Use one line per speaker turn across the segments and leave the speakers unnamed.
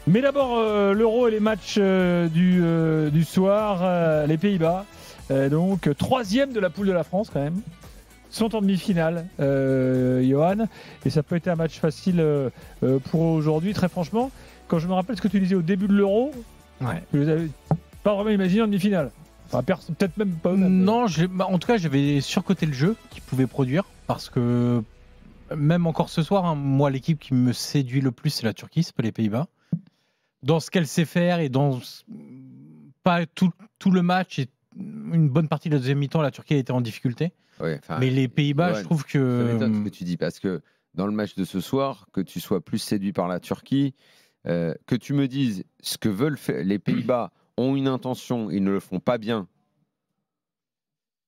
Mais d'abord, l'Euro et les matchs du soir, les Pays-Bas. Donc, 3e de la poule de la France, quand même. Sont en demi-finale, Johan. Et ça peut être un match facile pour aujourd'hui. Très franchement, quand je me rappelle ce que tu disais au début de l'Euro, je ne les avais pas vraiment imaginé en demi-finale. Enfin, peut-être même pas eux-mêmes.
Non, en tout cas, j'avais surcoté le jeu qu'ils pouvaient produire. Parce que, même encore ce soir, moi, l'équipe qui me séduit le plus, c'est la Turquie, c'est pas les Pays-Bas. Dans ce qu'elle sait faire et dans pas tout le match et une bonne partie de la deuxième mi-temps, la Turquie a été en difficulté.
Ouais,
mais les Pays-Bas, je trouve que...
Ça m'étonne ce que tu dis, parce que dans le match de ce soir, que tu sois plus séduit par la Turquie, que tu me dises ce que veulent faire les Pays-Bas ont une intention, ils ne le font pas bien,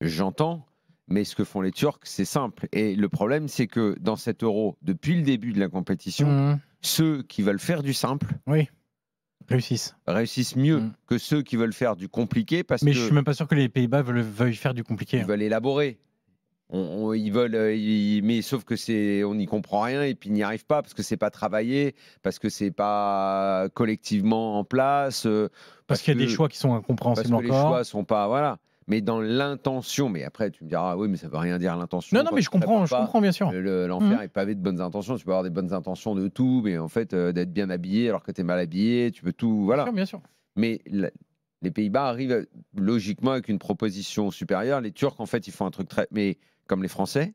j'entends, mais ce que font les Turcs, c'est simple. Et le problème, c'est que dans cet Euro, depuis le début de la compétition, ceux qui veulent faire du simple... réussissent mieux que ceux qui veulent faire du compliqué.
Mais je ne suis même pas sûr que les Pays-Bas veuillent faire du compliqué.
Ils veulent élaborer. Ils veulent, mais sauf que on n'y comprend rien et puis ils n'y arrivent pas parce que c'est pas travaillé, parce que c'est pas collectivement en place,
parce qu'il y a des choix qui sont incompréhensibles encore.
Les choix sont pas, voilà. Mais dans l'intention, mais après tu me diras, oui, mais ça veut rien dire l'intention.
Non, mais je comprends bien sûr.
L'enfer est pavé de bonnes intentions. Tu peux avoir des bonnes intentions de tout, mais en fait, d'être bien habillé alors que tu es mal habillé, tu peux tout, voilà.
Bien sûr.
Mais les Pays-Bas arrivent logiquement avec une proposition supérieure. Les Turcs, en fait, ils font un truc très, mais comme les Français,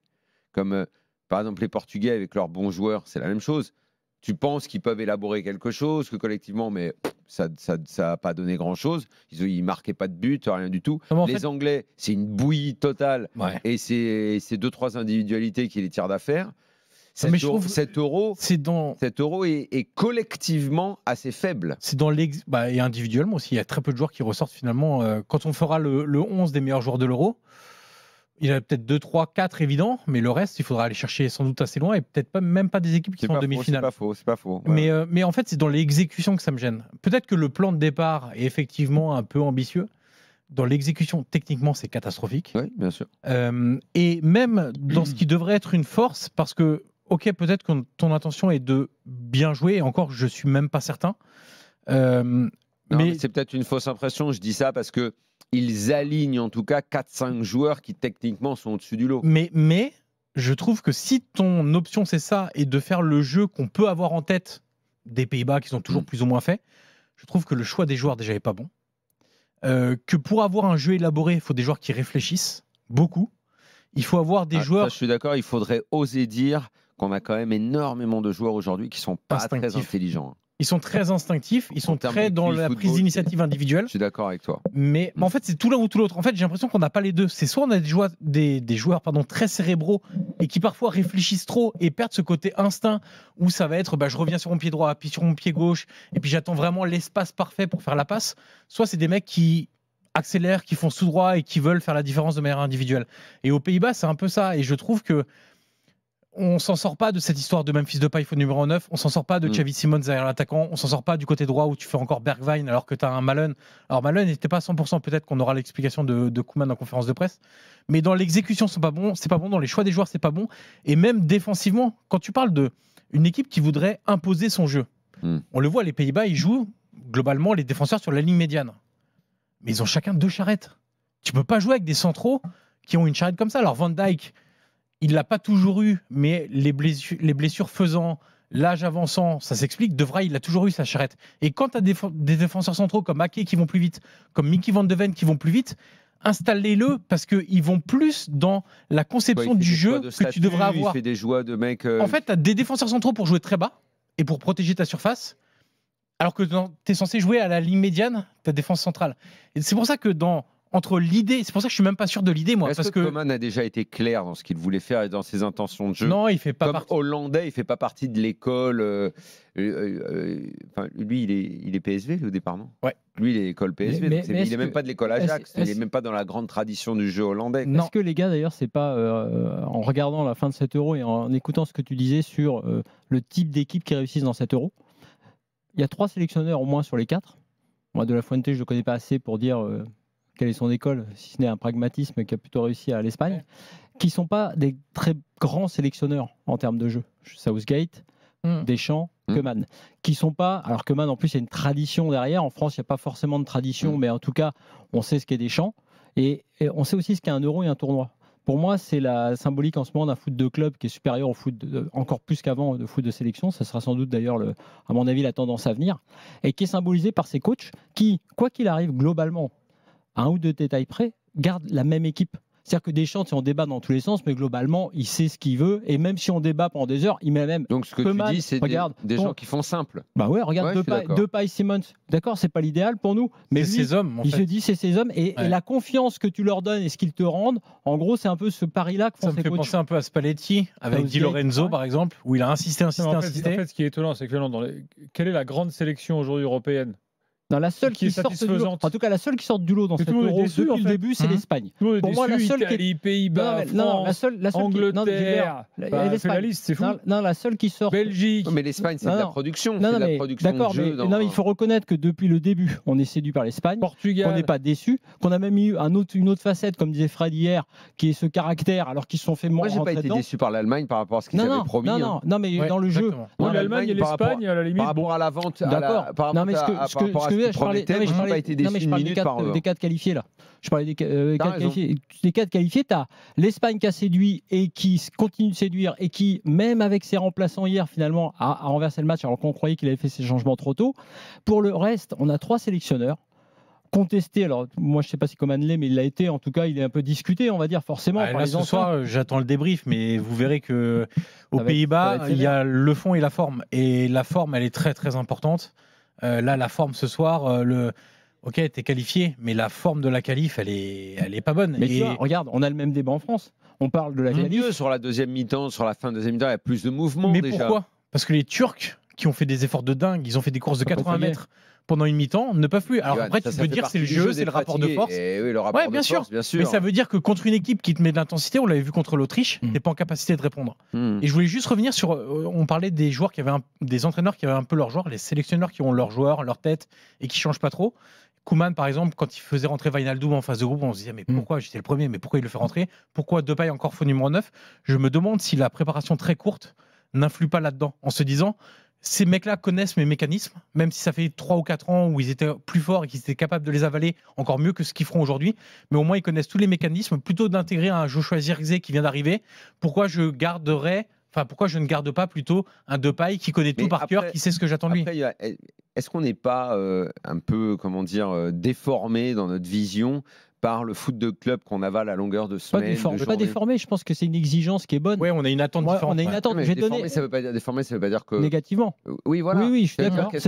comme par exemple les Portugais avec leurs bons joueurs, c'est la même chose. Tu penses qu'ils peuvent élaborer quelque chose, que collectivement, mais ça n'a pas donné grand-chose. Ils marquaient pas de but, rien du tout. Les Anglais, c'est une bouillie totale. Ouais. Et c'est 2-3 individualités qui les tirent d'affaire. Cet euro est collectivement assez faible.
C'est dans et individuellement aussi. Il y a très peu de joueurs qui ressortent finalement. Quand on fera le 11 des meilleurs joueurs de l'Euro, il y en a peut-être 2, 3, 4 évidents, mais le reste, il faudra aller chercher sans doute assez loin et peut-être même pas des équipes qui sont en demi-finale.
C'est pas faux. Ouais.
Mais en fait, c'est dans l'exécution que ça me gêne. Peut-être que le plan de départ est effectivement un peu ambitieux. Dans l'exécution, techniquement, c'est catastrophique.
Oui, bien sûr.
Et même dans ce qui devrait être une force, parce que, ok, peut-être que ton intention est de bien jouer, et encore, je suis même pas certain.
Mais c'est peut-être une fausse impression, je dis ça parce que ils alignent en tout cas 4-5 joueurs qui techniquement sont au-dessus du lot.
Mais je trouve que si ton option c'est ça et de faire le jeu qu'on peut avoir en tête des Pays-Bas qui sont toujours plus ou moins faits, je trouve que le choix des joueurs déjà est pas bon. Que pour avoir un jeu élaboré, il faut des joueurs qui réfléchissent beaucoup. Il faut avoir des joueurs...
Ça, je suis d'accord, il faudrait oser dire qu'on a quand même énormément de joueurs aujourd'hui qui sont pas très intelligents.
Ils sont très instinctifs, ils sont très dans la prise d'initiative individuelle.
Je suis d'accord avec toi.
Mais en fait, c'est tout l'un ou tout l'autre. En fait, j'ai l'impression qu'on n'a pas les deux. C'est soit on a des joueurs très cérébraux et qui parfois réfléchissent trop et perdent ce côté instinct où ça va être je reviens sur mon pied droit, puis sur mon pied gauche, et puis j'attends vraiment l'espace parfait pour faire la passe. Soit c'est des mecs qui accélèrent, qui font tout droit et qui veulent faire la différence de manière individuelle. Et aux Pays-Bas, c'est un peu ça. Et je trouve que on s'en sort pas de cette histoire de Memphis Depay au numéro 9, on s'en sort pas de Xavi Simons derrière l'attaquant, on s'en sort pas du côté droit où tu fais encore Bergwijn alors que tu as un Malen. Alors Malen n'était pas à 100%, peut-être qu'on aura l'explication de Koeman en conférence de presse, mais dans l'exécution c'est pas bon, dans les choix des joueurs c'est pas bon, et même défensivement, quand tu parles d'une équipe qui voudrait imposer son jeu, on le voit, les Pays-Bas ils jouent globalement les défenseurs sur la ligne médiane, mais ils ont chacun 2 charrettes. Tu peux pas jouer avec des centraux qui ont une charrette comme ça. Alors Van Dijk, il l'a pas toujours eu, mais les blessures faisant, l'âge avançant, ça s'explique. De Vrij, il a toujours eu sa charrette. Et quand tu as des défenseurs centraux comme Ake qui vont plus vite, comme Mickey Van de Ven qui vont plus vite, installez-le parce qu'ils vont plus dans la conception du jeu que tu devrais avoir.
Il fait des joies de mecs.
En fait, tu as des défenseurs centraux pour jouer très bas et pour protéger ta surface, alors que tu es censé jouer à la ligne médiane, ta défense centrale. Et c'est pour ça que entre l'idée, c'est pour ça que je suis même pas sûr de l'idée, moi.
Est-ce que Koeman a déjà été clair dans ce qu'il voulait faire et dans ses intentions de jeu?
Non, il fait pas
partie. Hollandais, il fait pas partie de l'école. Lui, il est PSV au départ, non?
Ouais.
Lui, il est école PSV. Il est même pas de l'école Ajax. Il est même pas dans la grande tradition du jeu hollandais.
Est-ce que les gars, d'ailleurs, c'est pas en regardant la fin de cet Euro et en écoutant ce que tu disais sur le type d'équipe qui réussissent dans cet Euro, il y a 3 sélectionneurs au moins sur les 4. Moi, De La Fuente, je le connais pas assez pour dire. Quelle est son école, si ce n'est un pragmatisme qui a plutôt réussi à l'Espagne, qui ne sont pas des très grands sélectionneurs en termes de jeu. Southgate, Deschamps, Koeman, qui sont pas. Alors Koeman, en plus, il y a une tradition derrière. En France, il n'y a pas forcément de tradition, mais en tout cas, on sait ce qu'est Deschamps et on sait aussi ce qu'est un euro et un tournoi. Pour moi, c'est la symbolique en ce moment d'un foot de club qui est supérieur au foot encore plus qu'avant de foot de sélection. Ça sera sans doute d'ailleurs, à mon avis, la tendance à venir, et qui est symbolisé par ces coachs qui, quoi qu'il arrive, globalement, à un ou deux détails près, gardent la même équipe. C'est-à-dire que Deschamps, on débat dans tous les sens, mais globalement, il sait ce qu'il veut. Et même si on débat pendant des heures, il met la même.
Donc ce que
Koeman,
tu dis, c'est des gens qui font simple.
Bah ouais, regarde Depay, Simmons. D'accord, c'est pas l'idéal pour nous, mais
c'est
lui,
ses hommes.
il se dit c'est ses hommes et la confiance que tu leur donnes et ce qu'ils te rendent. En gros, c'est un peu ce pari-là que font
ça me
ces
fait
coachs.
penser un peu à Spalletti avec Di Lorenzo, par exemple, où il a insisté.
En fait, ce qui est étonnant, c'est que quelle est la grande sélection aujourd'hui européenne?
Dans la seule qui sort du lot. En tout cas, la seule qui sort du lot dans cette Euro depuis le début, c'est l'Espagne.
Pour moi, la seule Italie, Pays-Bas, France, Angleterre, fait la liste, c'est fou.
Non, la seule qui sort.
Belgique.
Mais l'Espagne, c'est de la production. C'est de la production de jeu.
Non, mais il faut reconnaître que depuis le début, on est séduit par l'Espagne.
Portugal.
On n'est pas déçu. Qu'on a même eu une autre facette, comme disait Fred hier, qui est ce caractère, alors qu'ils se sont fait
Moi, j'ai pas été déçu par l'Allemagne par rapport à ce qu'ils avaient promis.
Non, mais dans le jeu.
L'Allemagne et l'Espagne, à la limite.
Par rapport à la vente,
d'accord. Non, mais ce que je parlais. Je parle des 4 qualifiés là. Je parlais des 4 qualifiés. Les 4 qualifiés, tu as l'Espagne qui a séduit et qui continue de séduire et qui, même avec ses remplaçants hier, finalement, a renversé le match alors qu'on croyait qu'il avait fait ses changements trop tôt. Pour le reste, on a 3 sélectionneurs contestés. Alors, moi, je ne sais pas si Koeman l'est, mais il l'a été. En tout cas, il est un peu discuté, on va dire, forcément.
Là, ce soir, j'attends le débrief, mais vous verrez qu'aux Pays-Bas, il y a le fond et la forme. Et la forme, elle est très, très importante. Là, la forme ce soir, ok, t'es qualifié, mais la forme de la qualif, elle est pas bonne.
Mais tu vois, regarde, on a le même débat en France. On parle de la qualif.
Sur la deuxième mi-temps, sur la fin de deuxième mi-temps, il y a plus de mouvement déjà.
Mais pourquoi ? Parce que les Turcs, qui ont fait des efforts de dingue, ils ont fait des courses de 80 mètres pendant une mi-temps, ne peuvent plus. Alors après, tu peux dire que c'est le jeu, c'est le rapport de force.
Oui, le rapport de force, bien sûr.
Mais ça veut dire que contre une équipe qui te met de l'intensité, on l'avait vu contre l'Autriche, t'es pas en capacité de répondre. Et je voulais juste revenir sur, on parlait des joueurs qui avaient des entraîneurs qui avaient un peu leurs joueurs, les sélectionneurs qui ont leurs joueurs, leur tête et qui changent pas trop. Koeman, par exemple, quand il faisait rentrer Wijnaldum en phase de groupe, on se disait mais pourquoi, j'étais le premier, mais pourquoi il le fait rentrer? Pourquoi Depay encore faux numéro 9? Je me demande si la préparation très courte n'influe pas là-dedans, en se disant ces mecs-là connaissent mes mécanismes, même si ça fait 3 ou 4 ans où ils étaient plus forts et qu'ils étaient capables de les avaler encore mieux que ce qu'ils feront aujourd'hui, mais au moins ils connaissent tous les mécanismes, plutôt d'intégrer un Joshua Zirkzee qui vient d'arriver. Pourquoi je ne garde pas plutôt un Depay qui connaît tout par cœur, qui sait ce que j'attends de lui?
Est-ce qu'on n'est pas un peu, déformé dans notre vision par le foot de club qu'on avale à longueur de semaine?
Pas déformé, je pense que c'est une exigence qui est bonne.
Oui, on a une attente différente.
On a une attente.
Mais déformé, ça veut pas dire que
négativement.
Oui, voilà.
Oui, je suis d'accord.
Je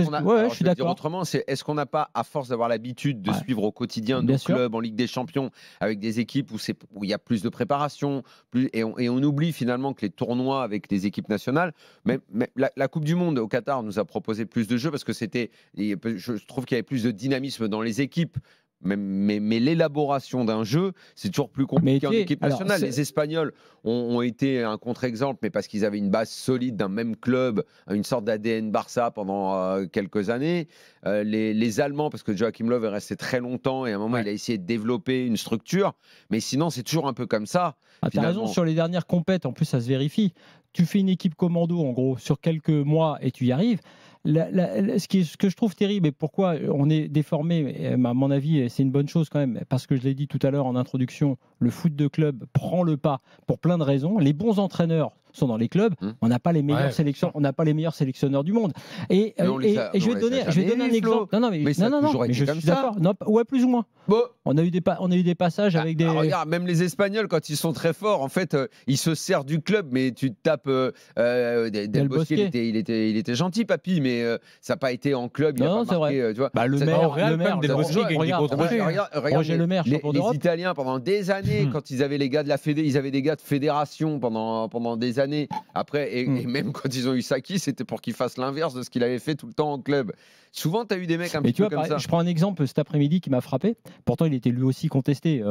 suis d'accord. Autrement, est-ce qu'on n'a pas, à force d'avoir l'habitude de suivre au quotidien nos clubs en Ligue des Champions avec des équipes où il y a plus de préparation, et on oublie finalement que les tournois avec les équipes nationales, même la Coupe du Monde au Qatar nous a proposé plus de jeux parce que je trouve qu'il y avait plus de dynamisme dans les équipes. Mais l'élaboration d'un jeu, c'est toujours plus compliqué en équipe nationale. Les Espagnols ont été un contre-exemple, mais parce qu'ils avaient une base solide d'un même club, une sorte d'ADN Barça pendant quelques années. Les Allemands, parce que Joachim Löw est resté très longtemps et à un moment, il a essayé de développer une structure. Mais sinon, c'est toujours un peu comme ça.
Tu as raison, sur les dernières compètes, en plus, ça se vérifie. Tu fais une équipe commando, en gros, sur quelques mois et tu y arrives. Ce que je trouve terrible et pourquoi on est déformé, à mon avis, c'est une bonne chose quand même, parce que je l'ai dit tout à l'heure en introduction, le foot de club prend le pas pour plein de raisons. Les bons entraîneurs sont dans les clubs, on n'a pas les meilleurs on n'a pas les meilleurs sélectionneurs du monde. Et je vais donner un exemple. Non, mais je suis d'accord. Ouais, plus ou moins.
Bon.
On a eu des passages avec des.
Regarde, même les Espagnols, quand ils sont très forts, en fait, ils se servent du club, mais tu tapes Del Bosque, il était gentil, papy, mais ça n'a pas été en club.
Non, c'est vrai.
Tu vois,
le maire,
Del Bosque,
Roger Le Maire, champion d'Europe.
Les Italiens, pendant des années, quand ils avaient les gars de la Fédé, ils avaient des gars de fédération pendant des années. Après, et même quand ils ont eu Saki, c'était pour qu'il fasse l'inverse de ce qu'il avait fait tout le temps en club. Souvent, tu as eu des mecs un petit peu comme ça.
Je prends un exemple cet après-midi qui m'a frappé. Pourtant, il était lui aussi contesté.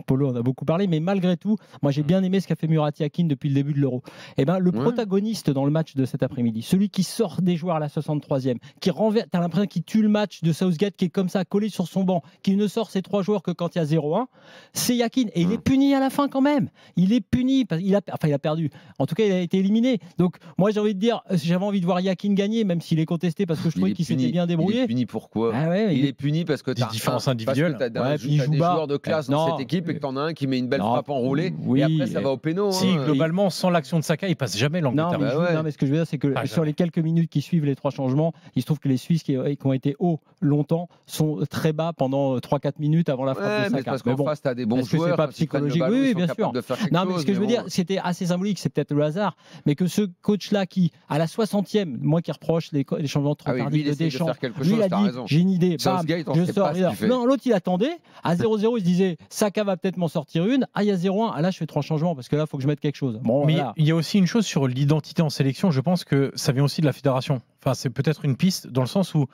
Polo en a beaucoup parlé, mais malgré tout, moi j'ai bien aimé ce qu'a fait Murat Yakin depuis le début de l'Euro. Et le protagoniste dans le match de cet après-midi, celui qui sort des joueurs à la 63e, qui renverse, t'as l'impression qu'il tue le match de Southgate, qui est comme ça collé sur son banc, qui ne sort ses 3 joueurs que quand il y a 0-1, c'est Yakin. Et il est puni à la fin quand même. Il est puni parce qu'il a perdu. En tout tout cas, il a été éliminé. Donc, moi, j'ai envie de dire, j'avais envie de voir Yakin gagner, même s'il est contesté parce que je trouvais qu'il s'était bien débrouillé.
Il est puni pourquoi il est puni parce que tu as
différences individuelles.
Parce que tu as des joueurs de classe dans cette équipe et que tu en as un qui met une belle frappe enroulée. Et après, ça va au péno.
Si, globalement, sans l'action de Saka, il passe jamais l'Angleterre.
Non, mais ce que je veux dire, c'est que sur les quelques minutes qui suivent les 3 changements, il se trouve que les Suisses qui ont été hauts longtemps sont très bas pendant 3-4 minutes avant la frappe de Saka.
Parce qu'en face, tu as des bons joueurs.
C'est pas psychologique. Oui, bien sûr. Non, mais ce que je veux dire, c'était assez symbolique, c'est peut-être le hasard, mais que ce coach-là qui, à la 60e, moi qui reproche les changements trop tardifs de Deschamps, lui il a dit j'ai une idée, bam, je sors. Non, l'autre il attendait, à 0-0 il se disait Saka va peut-être m'en sortir une, il y a 0-1, là je fais 3 changements parce que là il faut que je mette quelque chose. Bon,
mais
voilà.
il y a aussi une chose sur l'identité en sélection, je pense que ça vient aussi de la fédération. Enfin, c'est peut-être une piste dans le sens où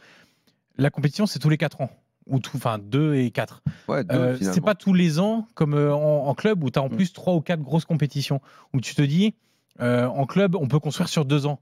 la compétition c'est tous les 4 ans. Ou 2 et 4.
Ouais,
c'est pas tous les ans comme en club où tu as en plus 3 ou 4 grosses compétitions où tu te dis en club on peut construire sur 2 ans.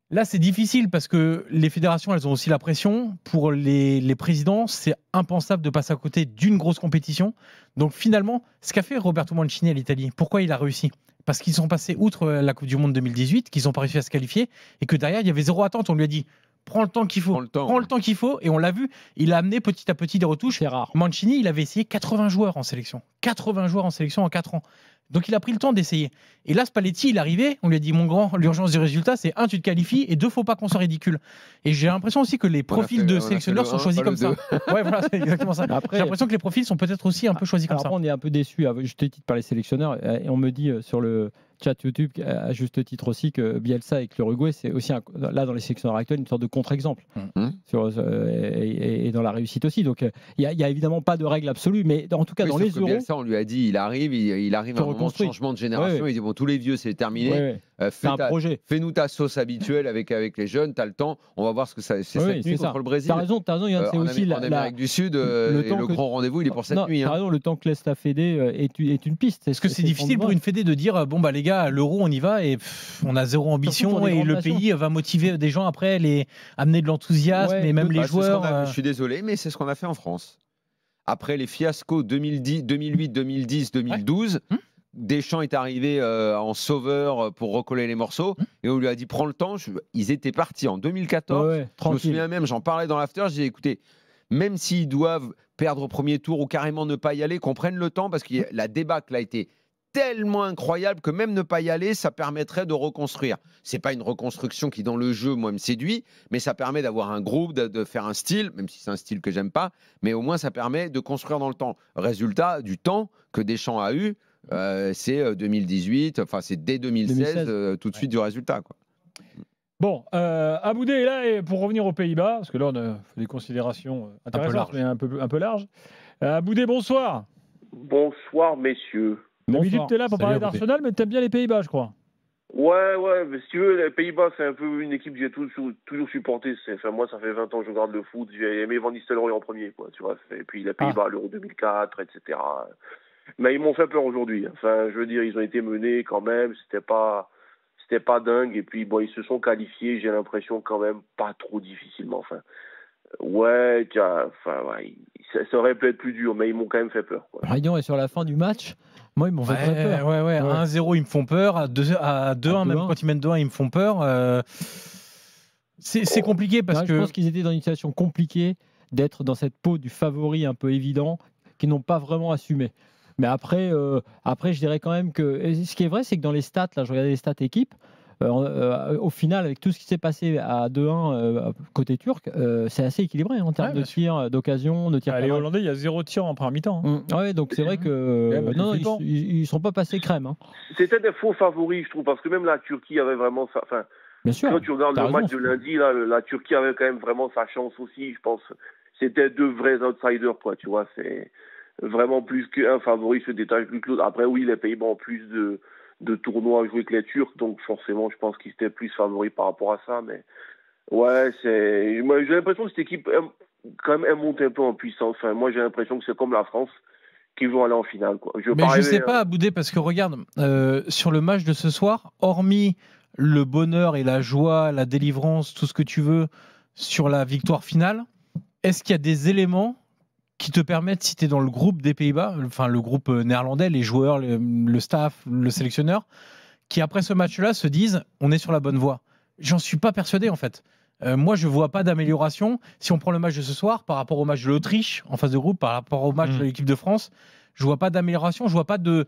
Là c'est difficile parce que les fédérations elles ont aussi la pression. Pour les présidents c'est impensable de passer à côté d'une grosse compétition. Donc finalement ce qu'a fait Roberto Mancini à l'Italie, pourquoi il a réussi? Parce qu'ils sont passés outre la Coupe du Monde 2018, qu'ils n'ont pas réussi à se qualifier et que derrière il y avait 0 attente. On lui a dit prends le temps qu'il faut. Prends le temps qu'il faut. Et on l'a vu, il a amené petit à petit des retouches.
C'est rare.
Mancini, il avait essayé 80 joueurs en sélection. 80 joueurs en sélection en 4 ans. Donc il a pris le temps d'essayer. Et là, Spalletti, il est arrivé, on lui a dit mon grand, l'urgence du résultat, c'est 1, tu te qualifies, et 2, faut pas qu'on soit ridicule. Et j'ai l'impression aussi que les profils de sélectionneurs sont choisis comme ça. Ouais, voilà, c'est exactement ça. J'ai l'impression que les profils sont peut-être aussi un peu choisis comme ça.
Après, on est un peu déçus, à juste titre, par les sélectionneurs. Et on me dit sur le chat YouTube, à juste titre aussi, que Bielsa avec l'Uruguay, c'est aussi, là, dans les sélectionneurs actuels, une sorte de contre-exemple. Et dans la réussite aussi. Donc, il n'y a évidemment pas de règle absolue, mais en tout cas, dans les euros.
Bielsa, on lui a dit, il arrive à un moment de changement de génération. Il dit, bon, tous les vieux, c'est terminé. Fais-nous ta sauce habituelle avec les jeunes, tu as le temps, on va voir ce que ça. C'est cette nuit contre le Brésil.
T'as raison, Yann, c'est aussi
en Amérique du Sud, le grand rendez-vous, il est pour cette nuit.
T'as raison, le temps que laisse la Fédé est une piste.
Est-ce que c'est difficile pour une Fédé de dire, bon, bah les gars, l'Euro, on y va et on a 0 ambition et le pays va motiver des gens après, amener de l'enthousiasme et même les joueurs.
Je suis désolé, mais c'est ce qu'on a fait en France. Après les fiascos 2010, 2008, 2010, 2012. Deschamps est arrivé en sauveur pour recoller les morceaux et on lui a dit prends le temps. Ils étaient partis en 2014. Je me souviens même, j'en parlais dans l'after. J'ai dit écoutez, même s'ils doivent perdre au premier tour ou carrément ne pas y aller, qu'on prenne le temps parce que la débâcle a été tellement incroyable que même ne pas y aller, ça permettrait de reconstruire. C'est pas une reconstruction qui dans le jeu moi me séduit, mais ça permet d'avoir un groupe, de faire un style, même si c'est un style que j'aime pas, mais au moins ça permet de construire dans le temps. Résultat du temps que Deschamps a eu. C'est 2018, enfin c'est dès 2016. Tout de suite du résultat, quoi.
Bon, Aboudé est là et pour revenir aux Pays-Bas, parce que là on a fait des considérations intéressantes mais un peu larges. Aboudé, bonsoir.
Bonsoir messieurs.
D'habitude tu es là pour parler d'Arsenal, mais tu aimes bien les Pays-Bas, je crois.
Ouais, mais si tu veux, les Pays-Bas, c'est un peu une équipe que j'ai toujours supportée. Enfin, moi, ça fait 20 ans que je regarde le foot. J'ai aimé Van Nistelrooy en premier, quoi, tu vois. Et puis les Pays-Bas, l'Euro 2004, etc. Mais ils m'ont fait peur aujourd'hui. Enfin, je veux dire, ils ont été menés quand même. C'était pas dingue. Et puis, bon, ils se sont qualifiés, j'ai l'impression, quand même, pas trop difficilement. Enfin, ça aurait pu être plus dur, mais ils m'ont quand même fait peur, quoi.
Et sur la fin du match, moi, ils m'ont fait très peur.
1-0, ils me font peur. À 2-1, même quand ils mènent 2-1, ils me font peur. C'est compliqué parce que.
Je pense qu'ils étaient dans une situation compliquée d'être dans cette peau du favori un peu évident, qu'ils n'ont pas vraiment assumé. Mais après, je dirais quand même que. Ce qui est vrai, c'est que dans les stats, là, je regardais les stats équipes. Au final, avec tout ce qui s'est passé à 2-1 côté turc, c'est assez équilibré en termes de tirs, d'occasion, de tirs.
Les Hollandais, il y a 0 tir en première mi-temps.
Donc c'est vrai que ils sont pas passés crème.
C'était des faux favoris, je trouve, parce que même la Turquie avait vraiment ça. Enfin,
bien sûr.
Quand tu regardes le match de lundi, là, la Turquie avait quand même vraiment sa chance aussi. Je pense, c'était 2 vrais outsiders, quoi. Tu vois, c'est vraiment plus qu'un favori se détache plus que l'autre. Après, oui, les Pays-Bas ont plus de tournois à jouer que les Turcs, donc forcément, je pense qu'ils étaient plus favoris par rapport à ça. Mais ouais, moi, j'ai l'impression que cette équipe, quand même, elle monte un peu en puissance. Enfin, moi, j'ai l'impression que c'est comme la France qui vont aller en finale, quoi.
Je sais pas, Aboudé, parce que regarde, sur le match de ce soir, hormis le bonheur et la joie, la délivrance, tout ce que tu veux sur la victoire finale, est-ce qu'il y a des éléments qui te permettent, si tu es dans le groupe des Pays-Bas, enfin le groupe néerlandais, les joueurs, le staff, le sélectionneur, qui après ce match-là se disent on est sur la bonne voie. J'en suis pas persuadé en fait. Moi, je vois pas d'amélioration. Si on prend le match de ce soir par rapport au match de l'Autriche en phase de groupe, par rapport au match de l'équipe de France, je vois pas d'amélioration. Je vois pas de.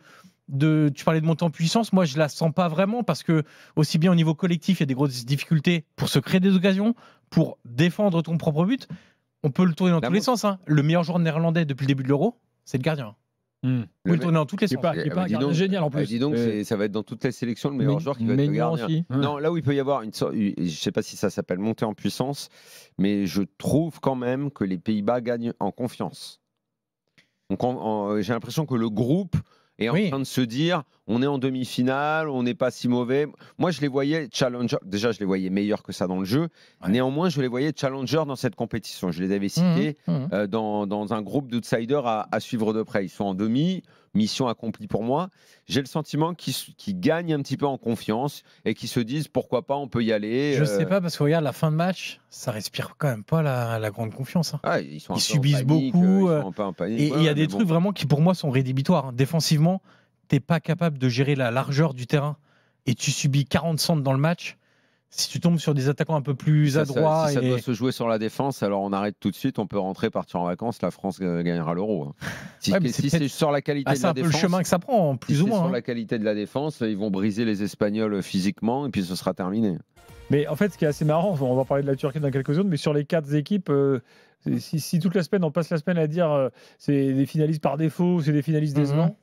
Tu parlais de montée en puissance. Moi, je la sens pas vraiment parce que aussi bien au niveau collectif, il y a des grosses difficultés pour se créer des occasions, pour défendre ton propre but. On peut le tourner dans tous les sens. Hein. Le meilleur joueur néerlandais depuis le début de l'Euro, c'est le gardien. On peut le tourner dans toutes les sens.
Il n'est pas un gardien génial en plus.
Dis donc, ça va être dans toutes les sélections le meilleur joueur qui va être le gardien.
Aussi.
Non, là où il peut y avoir une sorte, je ne sais pas si ça s'appelle monter en puissance, mais je trouve quand même que les Pays-Bas gagnent en confiance. Donc, j'ai l'impression que le groupe est en train de se dire on est en demi-finale, on n'est pas si mauvais. Moi, je les voyais challenger. Déjà, je les voyais meilleurs que ça dans le jeu. Ouais. Néanmoins, je les voyais challenger dans cette compétition. Je les avais cités dans un groupe d'outsiders à suivre de près. Ils sont en demi, mission accomplie pour moi. J'ai le sentiment qu'ils gagnent un petit peu en confiance et qu'ils se disent pourquoi pas, on peut y aller.
Je sais pas, parce que regarde, la fin de match, ça respire quand même pas la grande confiance. Hein.
Ah, ils
subissent beaucoup.
Ils sont un peu en panique.
Et il y a des trucs vraiment qui, pour moi, sont rédhibitoires. Hein. Défensivement, t'es pas capable de gérer la largeur du terrain et tu subis 40 centres dans le match. Si tu tombes sur des attaquants un peu plus adroits.
Si ça doit se jouer sur la défense, alors on arrête tout de suite, on peut rentrer, partir en vacances, la France gagnera l'Euro. Hein. Si c'est sur la qualité de la défense.
C'est un peu le chemin que ça prend, plus ou moins.
Sur la qualité de la défense, ils vont briser les Espagnols physiquement et puis ce sera terminé.
Mais en fait, ce qui est assez marrant, on va parler de la Turquie dans quelques secondes, mais sur les 4 équipes, si toute la semaine, on passe la semaine à dire c'est des finalistes par défaut, c'est des finalistes décevants,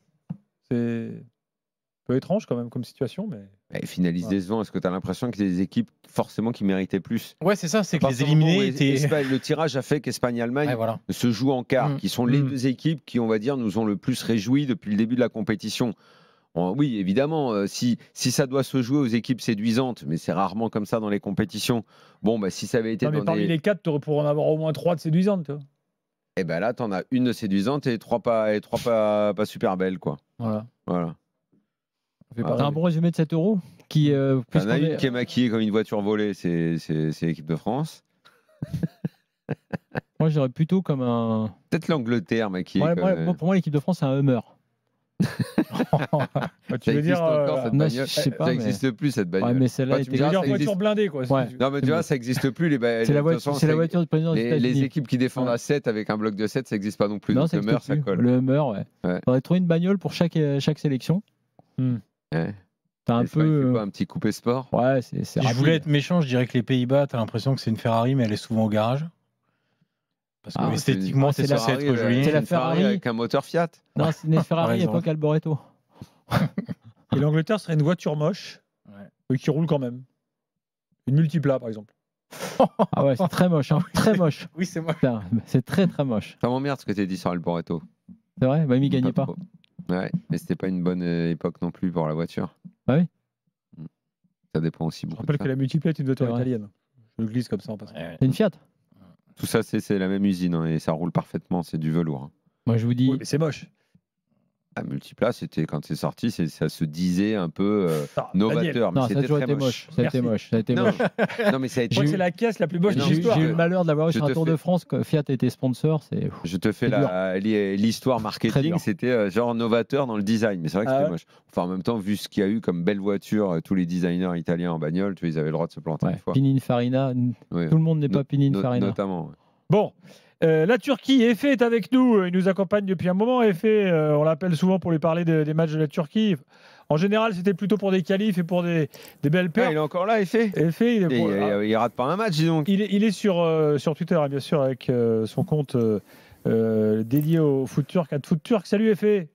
c'est un peu étrange quand même comme situation. Mais
finalistes décevants, est-ce que tu as l'impression qu'il y a des équipes forcément qui méritaient plus?
Ouais, c'est ça, c'est que les éliminés
le tirage a fait qu'Espagne-Allemagne se joue en quart, qui sont les deux équipes qui, on va dire, nous ont le plus réjouis depuis le début de la compétition. Oui, évidemment, si ça doit se jouer aux équipes séduisantes, mais c'est rarement comme ça dans les compétitions. Bon, bah, si ça avait été
parmi les 4, tu aurais pour en avoir au moins 3 de séduisantes. Toi.
Et ben là, tu en as une de séduisante et 3 pas super belles, quoi.
Voilà.
C'est un bon résumé de cet Euro.
Il y en a une qui est maquillée comme une voiture volée, c'est l'équipe de France.
Moi, je dirais plutôt comme un.
Peut-être l'Angleterre maquillée.
Pour moi, l'équipe de France, c'est un Hummer.
Tu veux dire
cette bagnole, ça n'existe plus cette bagnole.
Ouais, mais celle-là était
une voiture blindée quoi.
Non mais tu vois, ça n'existe plus
c'est la voiture du président des États-Unis.
Les équipes qui défendent à 7 avec un bloc de 7, ça n'existe pas non plus.
Non,
donc le Hummer, ça colle.
Le Hummer, ouais. Il faudrait trouver une bagnole pour chaque sélection.
T'as un peu un petit coupé sport.
Ouais, c'est
si je voulais être méchant, je dirais que les Pays-Bas, t'as l'impression que c'est une Ferrari, mais elle est souvent au garage. Parce que esthétiquement, c'est censé être joli.
C'est la Ferrari avec un moteur Fiat.
Non, c'est une Ferrari époque Alboreto.
Et l'Angleterre serait une voiture moche, qui roule quand même. Une multipla, par exemple.
Ah ouais, c'est très moche. Hein. Très moche.
Oui, c'est moche.
C'est très, très moche.
Ça m'emmerde ce que tu as dit sur Alboreto.
C'est vrai, il gagnait pas.
Ouais, mais c'était pas une bonne époque non plus pour la voiture.
Ah oui.
Ça dépend aussi beaucoup.
Je rappelle que la multipla est une voiture italienne. Je le glisse comme ça en passant.
C'est une Fiat.
Tout ça, c'est la même usine et ça roule parfaitement. C'est du velours.
Moi, je vous dis.
Oui, mais c'est moche.
La multipla, c'était quand c'est sorti, ça se disait un peu novateur, mais c'était très moche.
Ça a été moche.
Non, mais ça a été.
C'est la caisse la plus moche de l'histoire.
J'ai eu le malheur d'avoir eu sur un Tour de France que Fiat était sponsor.
Je te fais l'histoire marketing, c'était genre novateur dans le design, mais c'est vrai que c'était moche. Enfin, en même temps, vu ce qu'il y a eu comme belle voiture, tous les designers italiens en bagnole, ils avaient le droit de se planter une fois.
Pininfarina, tout le monde n'est pas Pininfarina.
Notamment.
Bon. La Turquie, Efe est avec nous, il nous accompagne depuis un moment. Efe, on l'appelle souvent pour lui parler des matchs de la Turquie. En général, c'était plutôt pour des qualifs et pour des belles pertes.
Il est encore là, Efe. Il rate pas un match, dis donc.
Il est sur Twitter, bien sûr, avec son compte dédié au foot turc, @footturk. Salut Efe.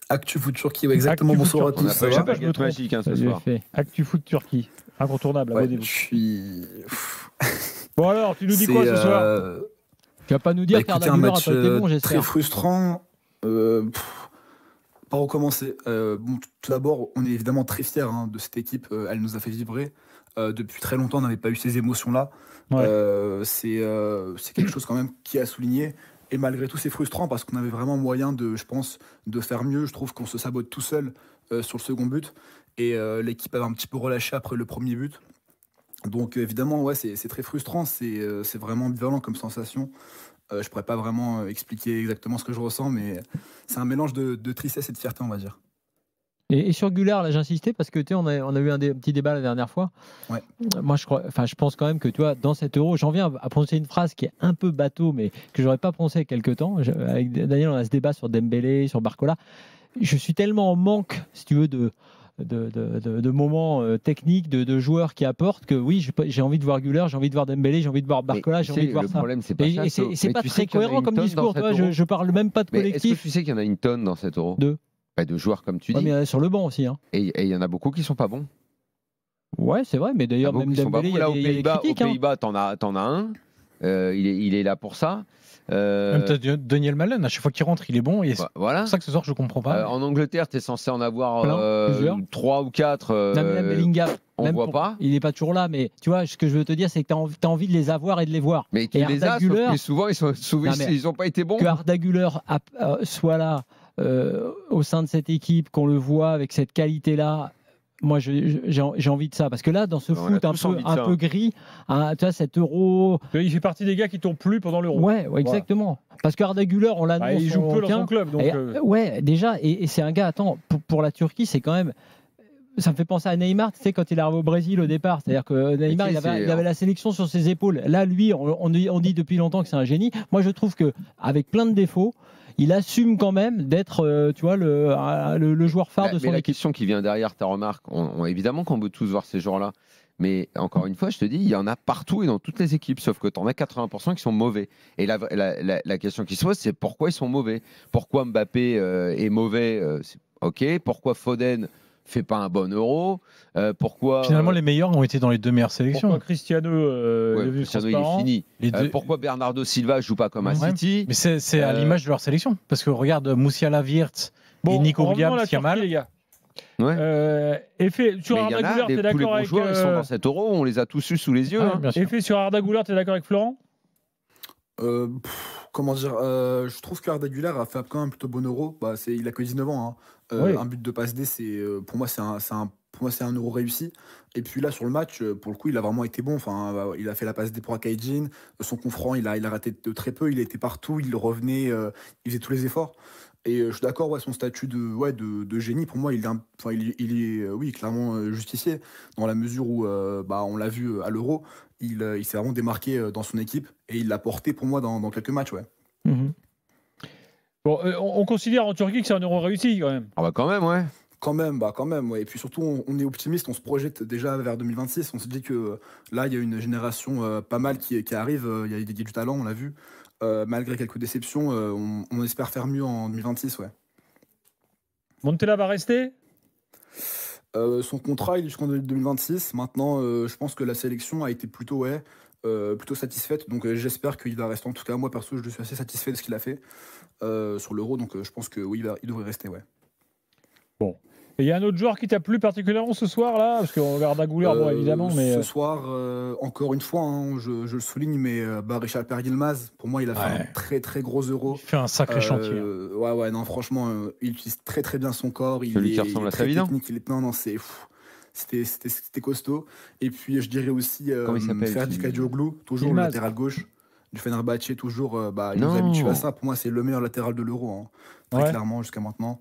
Actu Foot Turquie, exactement. Bonsoir à tous.
Ça va pas, je me magique ce soir.
Actu Foot Turquie, incontournable.
Je suis.
Bon alors, tu nous dis quoi ce soir?
Tu vas pas nous dire
qu'un match très frustrant. Par où commencer tout d'abord, on est évidemment très fiers de cette équipe. Elle nous a fait vibrer. Depuis très longtemps, on n'avait pas eu ces émotions-là. C'est quelque chose quand même qui a souligné. Et malgré tout, c'est frustrant parce qu'on avait vraiment moyen je pense, de faire mieux. Je trouve qu'on se sabote tout seul sur le second but. Et l'équipe avait un petit peu relâché après le premier but. Donc évidemment, c'est très frustrant, c'est vraiment violent comme sensation. Je pourrais pas vraiment expliquer exactement ce que je ressens, mais c'est un mélange de tristesse et de fierté, on va dire.
Et sur Güler, là j'insistais parce que tu sais, on a eu un petit débat la dernière fois.
Ouais.
Moi je pense quand même que tu vois, dans cet Euro, j'en viens à prononcer une phrase qui est un peu bateau, mais que j'aurais pas prononcé il y a quelques temps. Avec Daniel, on a ce débat sur Dembélé, sur Barcola. Je suis tellement en manque, si tu veux, de moments techniques, de joueurs qui apportent que oui, j'ai envie de voir Güler, j'ai envie de voir Dembélé, j'ai envie de voir Barcola, j'ai envie de voir
le
ça.
problème, c'est pas ça.
Et c'est pas
tu
très
sais qu'il y en a
cohérent
une
comme
tonne
discours.
dans
Tu vois,
cet Euro.
je parle même pas de
Mais est-ce que
collectif.
tu sais qu'il y en a une tonne dans cet Euro
De
de joueurs, comme tu
Ouais,
dis.
mais il y en a sur le banc aussi. Hein.
Et il y en a beaucoup qui sont pas bons.
Ouais, c'est vrai, mais
Il y en a
d'ailleurs,
beaucoup
même
qui sont pas
Dembélé, il
bons.
y
Là,
a
aux
des
Pays-Bas,
critiques. Hein.
t'en as un. Il est là pour ça.
Même t'as Daniel Malen, à chaque fois qu'il rentre, il est bon. Et c'est
Voilà.
pour ça que ce soir, je comprends pas.
En Angleterre, tu es censé en avoir
Plusieurs.
3 ou 4.
Non, mais même Bellingham,
on
même
voit pas.
Il n'est pas toujours là, mais tu vois, ce que je veux te dire, c'est que tu as envie de les avoir et de les voir.
Mais tu
Et
les
Arda
as, sauf
Güler-
que souvent, ils n'ont pas été bons.
Que Arda Güler soit là au sein de cette équipe, qu'on le voit avec cette qualité-là. Moi, j'ai envie de ça. Parce que là, dans ce
On a
foot
tous envie de ça.
un peu gris, hein, tu vois, cet Euro.
Il fait partie des gars qui tombent plus pendant l'Euro.
Ouais, exactement. Parce que Arda Güler, on l'annonce.
Il joue peu dans son club. Donc,
Ouais, déjà. Et c'est un gars, attends, pour la Turquie, c'est quand même. Ça me fait penser à Neymar, tu sais, quand il est arrivé au Brésil au départ. C'est-à-dire que Neymar, il avait la sélection sur ses épaules. Là, lui, on dit depuis longtemps que c'est un génie. Moi, je trouve qu'avec plein de défauts, il assume quand même d'être, tu vois, le joueur phare de son
mais la
équipe.
question qui vient derrière ta remarque, évidemment qu'on veut tous voir ces joueurs-là. Mais encore une fois, je te dis, il y en a partout et dans toutes les équipes, sauf que tu en as 80% qui sont mauvais. Et la question qui se pose, c'est pourquoi ils sont mauvais. Pourquoi Mbappé est mauvais ok. Pourquoi Foden fait pas un bon Euro pourquoi
Finalement, les meilleurs ont été dans les deux meilleures sélections.
pourquoi Cristiano est devenu
Cristiano, il est
transparent.
fini.
Les deux-
Pourquoi Bernardo Silva joue pas comme à
Ouais.
City
Mais c'est à l'image de leur sélection. Parce que regarde Moussiala, Wirtz et Nico
revenons à la
Williams,
Turquie,
Kamal.
les gars.
Ouais.
Effet sur
Mais il y
Arda
en a,
Güler, t'es
tous les
d'accord
bons
avec
joueurs, ils sont dans cet Euro, on les a tous eus sous les yeux.
Ouais,
hein.
bien sûr.
Effet sur Arda Güler, t'es d'accord avec Florent?
Comment dire, je trouve qu'Arda Güler a fait quand même plutôt bon Euro. Il a que 19 ans. Hein.
Oui.
Un but de passe D, pour moi, c'est un Euro réussi. Et puis là, sur le match, pour le coup, il a vraiment été bon. Enfin, il a fait la passe D pour Akaïdjin. Son coup franc, il a raté de très peu. Il était partout, il revenait, il faisait tous les efforts. Et je suis d'accord, son statut de génie, pour moi, il est clairement justifié, dans la mesure où, on l'a vu à l'Euro, il s'est vraiment démarqué dans son équipe et il l'a porté pour moi dans quelques matchs. Ouais.
Mhm.
Bon, on considère en Turquie que c'est un Euro réussi quand même.
Ah bah quand même, ouais.
Quand même, ouais. Et puis surtout, on est optimiste, on se projette déjà vers 2026. On se dit que là, il y a une génération pas mal qui arrive, il y a du talent, on l'a vu. Malgré quelques déceptions, on espère faire mieux en 2026, ouais.
Montella va rester?
Son contrat, il est jusqu'en 2026. Maintenant, je pense que la sélection a été plutôt satisfaite. Donc, j'espère qu'il va rester. En tout cas, moi, perso, je suis assez satisfait de ce qu'il a fait sur l'Euro. Donc, je pense que oui, il devrait rester, ouais.
Bon. Et il y a un autre joueur qui t'a plu particulièrement ce soir là, parce qu'on regarde Arda Güler, bon évidemment, mais
ce soir, encore une fois, hein, je le souligne, mais Richard Yilmaz, pour moi, il a fait un très très gros Euro.
Il fait un sacré chantier.
Ouais, non, franchement, il utilise très très bien son corps.
Celui qui ressemble à Savidan.
Non, c'était costaud. Et puis, je dirais aussi
Comment il s'appelle,
Ferdi Kadioglu, toujours le
Yilmaz.
latéral gauche du Fenerbahçe, toujours. Il
Non.
nous habitue à ça. Pour moi, c'est le meilleur latéral de l'Euro, hein, très
Ouais.
clairement, jusqu'à maintenant.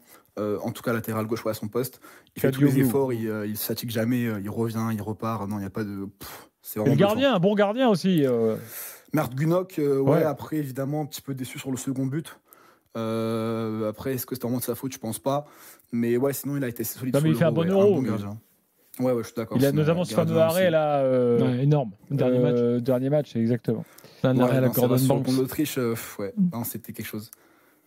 En tout cas, latéral gauche, à son poste. Il fait tous les
Kadioglu.
efforts, il fatigue jamais, il revient, il repart. Non, il n'y a pas de. C'est
et
vraiment
le gardien, un bon gardien aussi.
Mert Gunok,
Ouais.
après, évidemment, un petit peu déçu sur le second but. Après, est-ce que c'était vraiment de sa faute? Je pense pas. Mais ouais, sinon, il a été solide.
Non,
sur
mais il fait un
l'Euro,
bon
ouais,
Euro,
bon
lui.
gardien. Ouais, je suis d'accord.
Il a
sinon,
notamment ce
gardien
fameux arrêt
aussi.
là.
Ouais, énorme. Dernier match.
Dernier match, exactement.
Un
Ouais,
arrêt à la
non, c'est vrai,
Gordon Banks.
contre l'Autriche, ouais. Non, c'était quelque chose.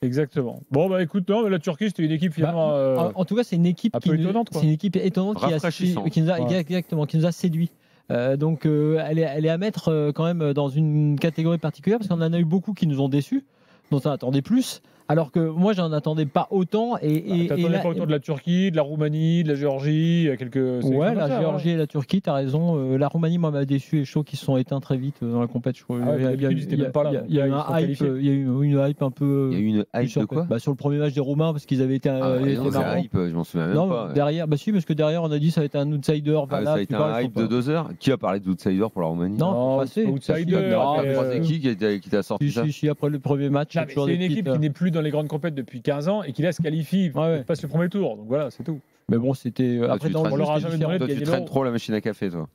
Exactement. Bon, bah écoute, non, mais la Turquie, c'était une équipe finalement.
En tout cas, c'est une équipe
un peu étonnante, quoi.
c'est une équipe étonnante
Rafraîchissante.
qui nous a
Ouais.
exactement, qui nous a séduit. Donc, elle est à mettre quand même dans une catégorie particulière parce qu'on en a eu beaucoup qui nous ont déçus, dont on attendait plus. Alors que moi, j'en attendais pas autant.
T'attendais
là-
pas autour de la Turquie, de la Roumanie, de la Géorgie, il y a quelques. sélections
Ouais,
comme
la
ça,
Géorgie et la Turquie, t'as raison. La Roumanie, moi, m'a déçu et chaud qui se sont éteints très vite dans la compétition.
Ah ouais, d'habitude, ils étaient même pas là, donc,
Il y a eu
ils
un
sont
hype,
qualifiés.
il y a eu une hype un peu.
Il y a eu une hype
sur,
de quoi
sur le premier match des Roumains parce qu'ils avaient été.
Non,
été marrants.
c'est hype, je m'en souviens même
Non,
pas.
derrière, si, parce que derrière, on a dit ça va être un outsider.
Ça
Valable,
a été un hype de 2 heures. Qui a parlé d'outsider pour la Roumanie
Non,
Non,
passé.
outsider,
Ah,
mais,
mais c'est qui t'a sorti ça
Si, après le premier match, il y
Non,
a
mais
toujours
c'est
des
une équipe
petites,
qui n'est plus dans les grandes compètes depuis 15 ans et qui là se qualifie,
Ouais.
passe le premier tour. Donc voilà, c'est tout.
Mais bon, c'était. Après,
tu
dans le
traînes-
jeu,
on leur a
c'était
jamais
différent.
demandé
Toi,
de
tu
gagner
traînes
l'Euro.
trop la machine à café, toi.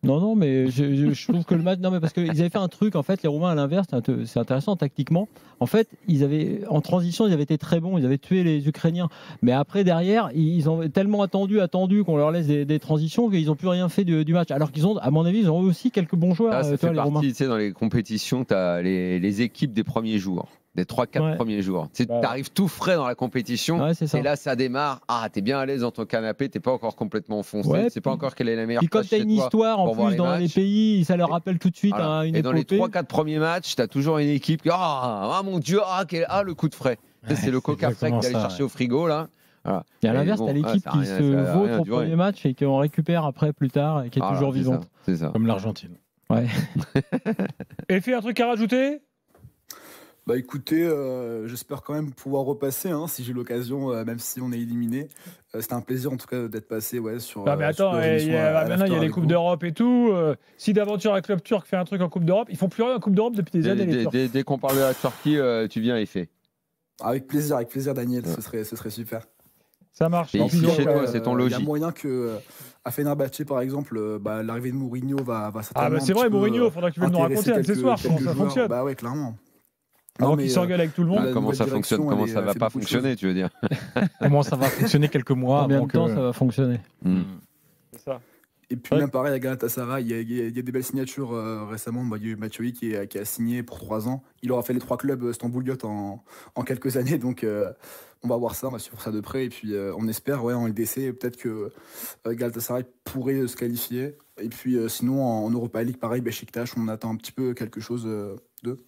Non, mais je trouve que le match. Non, mais parce qu'ils avaient fait un truc, en fait, les Roumains à l'inverse, c'est intéressant tactiquement. En fait, en transition, ils avaient été très bons, ils avaient tué les Ukrainiens. Mais après, derrière, ils ont tellement attendu qu'on leur laisse des transitions qu'ils n'ont plus rien fait du match. Alors qu'ils ont, à mon avis, ils ont aussi quelques bons joueurs,
Là, ça
toi,
fait
les Roumains.
partie, tu sais, dans les compétitions, tu as les équipes des premiers jours, des 3-4
Ouais.
premiers jours. Tu
Ouais.
arrives tout frais dans la compétition,
Ouais, c'est ça.
et là, ça démarre. Ah, t'es bien à l'aise dans ton canapé, t'es pas encore complètement enfoncé,
Ouais,
tu sais pas
puis-
encore quelle est la meilleure
Puis comme
place
tu as
chez
une
toi.
histoire en
pour voir
plus
les
dans les
matchs.
pays, ça leur rappelle tout de suite
Voilà.
une
Et dans les
épopée.
3-4 premiers matchs, tu as toujours une équipe qui ah mon Dieu, le coup de frais. Tu sais, c'est le coca frais
exactement
que d'aller
ça,
chercher au frigo là. Voilà.
Et à
Et
l'inverse,
bon,
t'as l'équipe
ça a
qui
rien-
se
ça a
vautre
rien
au
duré.
premier match et qu'on récupère après plus tard et qui est
Voilà,
toujours
c'est ça,
vivante.
c'est ça.
Comme l'Argentine.
Et fait un truc à rajouter?
Bah écoutez, j'espère quand même pouvoir repasser si j'ai l'occasion, même si on est éliminé. C'était un plaisir en tout cas d'être passé sur.
Ah mais attends,
sur l'émission à
maintenant il y a
l'after
les
avec
Coupes
vous.
d'Europe et tout. Si d'aventure un club turc fait un truc en Coupe d'Europe, ils font plus rien en Coupe d'Europe depuis des années. Les Turcs.
Dès qu'on parle de la Turquie, tu viens et fais.
Avec plaisir, Daniel, ce serait super.
Ça marche.
Et
En
ici,
plus,
chez
donc,
toi, c'est ton
Il y
logis.
a moyen que à Fenerbahçe, par exemple, l'arrivée de Mourinho va certainement.
Ah bah c'est
un
vrai,
petit peu,
Mourinho, faudra que tu viennes nous
intéresser
raconter un de ces
quelques-
soirs comment
quelques
ça
joueurs.
fonctionne.
Bah ouais, clairement.
Avant
Non,
qu'il
mais,
s'engueule avec tout le monde.
la
Comment
nouvelle
ça fonctionne,
direction,
comment
elle
ça va
fait
pas
beaucoup de
fonctionner, tu veux dire.
Comment ça va fonctionner quelques mois
Combien
avant
de temps
que...
ça va fonctionner?
C'est ça.
Et puis
Ouais.
même pareil à Galatasaray, il y a des belles signatures récemment. Il y a eu Batshuayi qui a signé pour 3 ans. Il aura fait les 3 clubs Stamboul-Yot en quelques années. Donc on va voir ça, on va suivre ça de près. Et puis on espère en LDC, peut-être que Galatasaray pourrait se qualifier. Et puis sinon en Europa League, pareil, Beşiktaş, on attend un petit peu quelque chose d'eux.